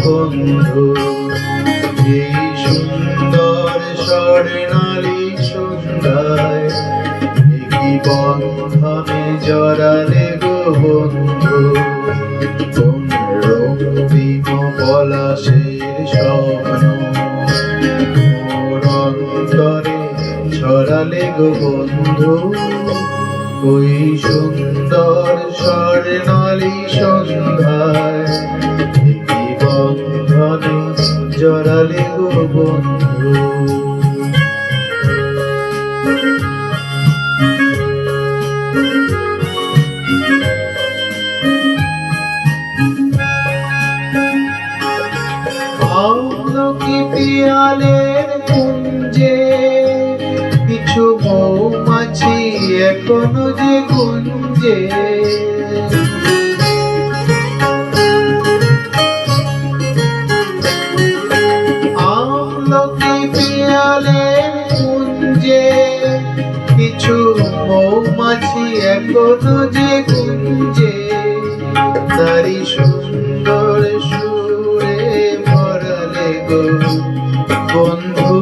বন্ধু। এই সুন্দর স্বর্ণালী সন্ধ্যায় কি বন্ধনে জড়ালে গো বন্ধু। কোন রক্তিম পলাশের স্বপ্ন মোর অন্তরে ছড়ালে গো বন্ধু। ওই সুন্দর স্বর্ণালী সন্ধ্যায় কি বন্ধনে জড়ালে গো বন্ধু। আমলকি পিয়ালের কুঞ্জে কিছু মৌমাছি এখনো যে গুঞ্জে। আমলকি পিয়ালের কুঞ্জে কিছু মৌমাছি এখনো যে গুঞ্জে। তারি সুন্দর সুরে ভরালে গো বন্ধু।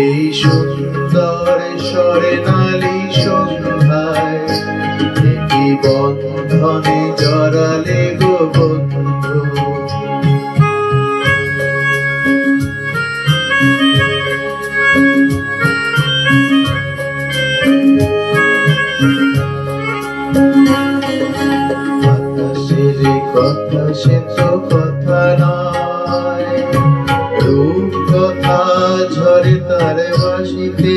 এই সুন্দর স্বর্ণালী সন্ধ্যায় কি বন্ধনে জড়ালে গো বন্ধু। বাতাসের কথা সে তো কথা নয়, রূপ কথা ঝরে তার বাঁশিতে।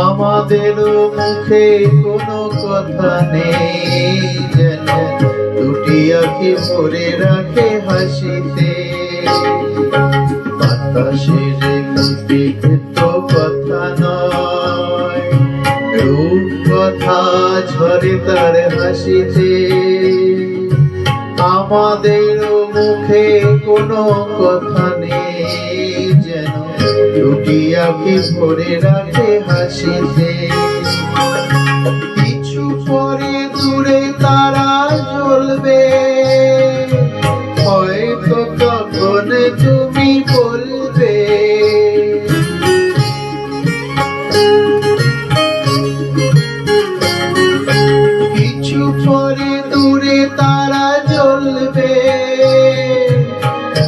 আমাদেরও মুখে কোনো কথা নেই, যেন দুটি আঁখি ভরে রাখে হাসিতে। বাতাসের গতিতে তো কথা নয়, রূপ কথা ঝরে তার হাসিতে। আমাদেরও মুখে কোনো কথা নেই, যেন দুটি আঁখি ভরে রাখে হাসিতে। কিছু পরে দূরে তারা জ্বলবে, হয়তো তখন তুমি বলবে। কিছু পরে দূরে তারা জ্বলবে,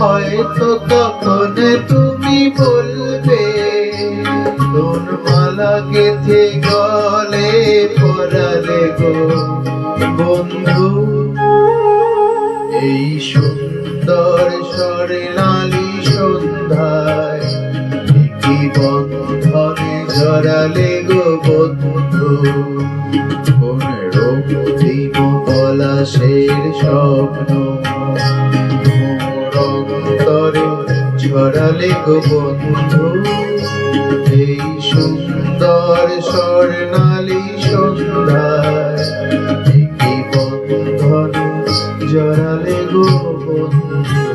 হয়তো তখন তুমি বলবে। তোর মালা গেথে গলে পরালে গো বন্ধু। এই সুন্দর স্বর্ণালী সন্ধ্যায় কি বন্ধনে জড়ালে গো বন্ধু। কোন রক্তিম পলাশের স্বপ্ন মোর অন্তরে ছড়ালে গো বন্ধু। এই সুন্দর স্বর্ণালী সন্ধ্যায় কি বন্ধনে জড়ালে গো বন্ধু।